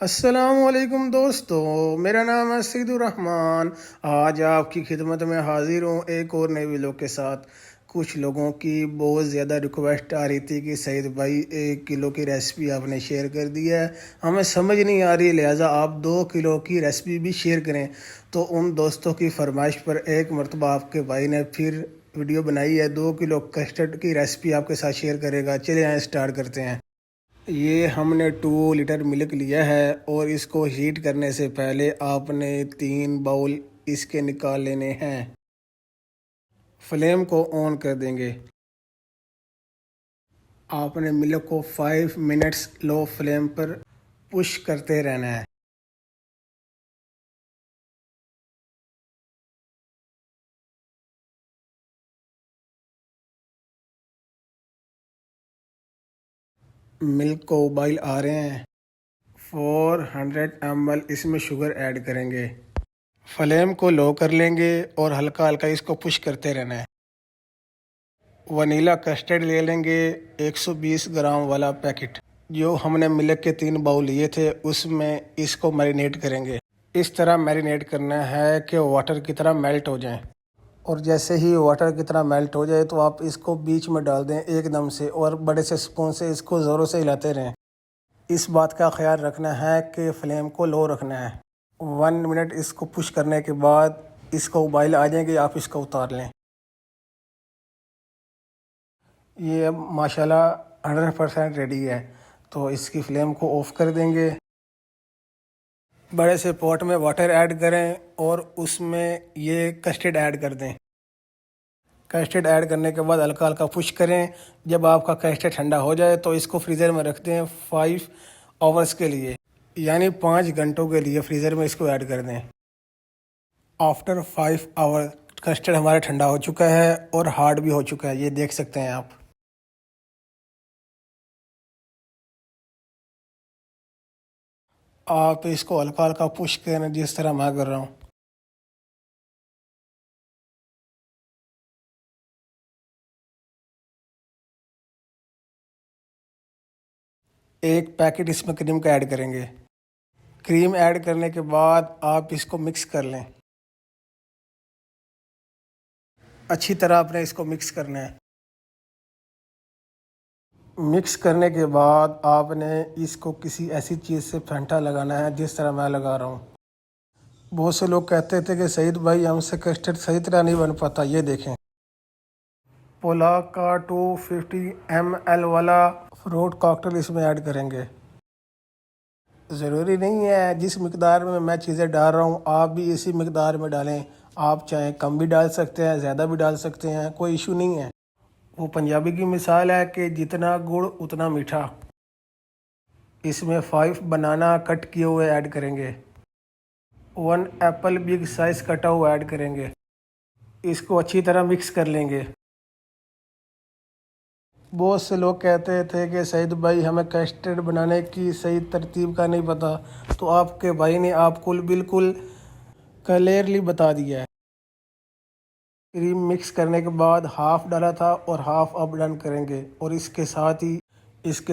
अस्सलामुअलैकुम दोस्तों, मेरा नाम है सईदुर्रहमान। आज आपकी खिदमत में हाजिर हूँ एक और नई वीडियो के साथ। कुछ लोगों की बहुत ज़्यादा रिक्वेस्ट आ रही थी कि सईद भाई 1 किलो की रेसिपी आपने शेयर कर दी है, हमें समझ नहीं आ रही, लिहाजा आप 2 किलो की रेसिपी भी शेयर करें। तो उन दोस्तों की फरमाइश पर एक मरतबा आपके भाई ने फिर वीडियो बनाई है। 2 किलो कस्टर्ड की रेसिपी आपके साथ शेयर करेगा। चलिए यहाँ स्टार्ट करते हैं। ये हमने 2 लीटर मिल्क लिया है और इसको हीट करने से पहले आपने 3 बाउल इसके निकाल लेने हैं। फ्लेम को ऑन कर देंगे। आपने मिल्क को 5 मिनट्स लो फ्लेम पर पुश करते रहना है। मिल्क को उबाल आ रहे हैं। 400 ml इसमें शुगर ऐड करेंगे। फ्लेम को लो कर लेंगे और हल्का हल्का इसको पुश करते रहना है। वनीला कस्टर्ड ले लेंगे 120 ग्राम वाला पैकेट। जो हमने मिल्क के 3 बाउल लिए थे उसमें इसको मैरिनेट करेंगे। इस तरह मैरिनेट करना है कि वाटर की तरह मेल्ट हो जाए। और जैसे ही वाटर की तरह मेल्ट हो जाए तो आप इसको बीच में डाल दें एकदम से और बड़े से स्पून से इसको ज़ोरों से हिलाते रहें। इस बात का ख्याल रखना है कि फ्लेम को लो रखना है। 1 मिनट इसको पुश करने के बाद इसको उबाल आ जाएंगे, आप इसको उतार लें। ये अब माशाल्लाह 100% रेडी है। तो इसकी फ्लेम को ऑफ़ कर देंगे। बड़े से पॉट में वाटर ऐड करें और उसमें ये कस्टर्ड ऐड कर दें। कस्टर्ड ऐड करने के बाद हल्का हल्का पुश करें। जब आपका कस्टर्ड ठंडा हो जाए तो इसको फ्रीज़र में रख दें 5 आवर्स के लिए, यानी 5 घंटों के लिए फ्रीज़र में इसको ऐड कर दें। आफ्टर 5 आवर कस्टर्ड हमारा ठंडा हो चुका है और हार्ड भी हो चुका है, ये देख सकते हैं आप। आप इसको हल्का हल्का पुश करें जिस तरह मैं कर रहा हूँ। एक पैकेट इसमें क्रीम का ऐड करेंगे। क्रीम ऐड करने के बाद आप इसको मिक्स कर लें। अच्छी तरह आपने इसको मिक्स करना है। मिक्स करने के बाद आपने इसको किसी ऐसी चीज़ से फेंटा लगाना है जिस तरह मैं लगा रहा हूँ। बहुत से लोग कहते थे कि सईद भाई हमसे कस्टर्ड सही तरह नहीं बन पाता। ये देखें, पोला का 250 ml वाला फ्रूट कॉकटेल इसमें ऐड करेंगे। ज़रूरी नहीं है जिस मिकदार में मैं चीज़ें डाल रहा हूँ आप भी इसी मिकदार में डालें। आप चाहें कम भी डाल सकते हैं, ज़्यादा भी डाल सकते हैं, कोई इशू नहीं है। वो पंजाबी की मिसाल है कि जितना गुड़ उतना मीठा। इसमें 5 बनाना कट किए हुए ऐड करेंगे। 1 एप्पल बिग साइज़ कटा हुआ ऐड करेंगे। इसको अच्छी तरह मिक्स कर लेंगे। बहुत से लोग कहते थे कि सईद भाई हमें कस्टर्ड बनाने की सही तरतीब का नहीं पता, तो आपके भाई ने आपको बिल्कुल क्लियरली बता दिया है। क्रीम मिक्स करने के बाद हाफ़ डाला था और हाफ़ अब डन करेंगे। और इसके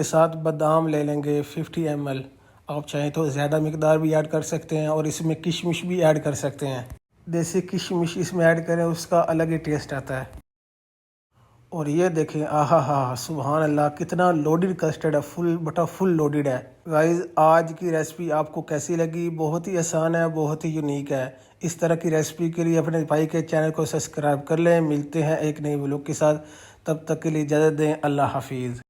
साथ बादाम ले लेंगे 50 ml। आप चाहें तो ज़्यादा मिकदार भी ऐड कर सकते हैं और इसमें किशमिश भी ऐड कर सकते हैं। देसी किशमिश इसमें ऐड करें, उसका अलग ही टेस्ट आता है। और ये देखें, आहा हा, सुभान अल्लाह, कितना लोडेड कस्टर्ड है, फुल बटा फुल लोडेड है। गाइस, आज की रेसिपी आपको कैसी लगी? बहुत ही आसान है, बहुत ही यूनिक है। इस तरह की रेसिपी के लिए अपने भाई के चैनल को सब्सक्राइब कर लें। मिलते हैं एक नई व्लॉग के साथ, तब तक के लिए इजाज़त दें। अल्लाह हाफिज़।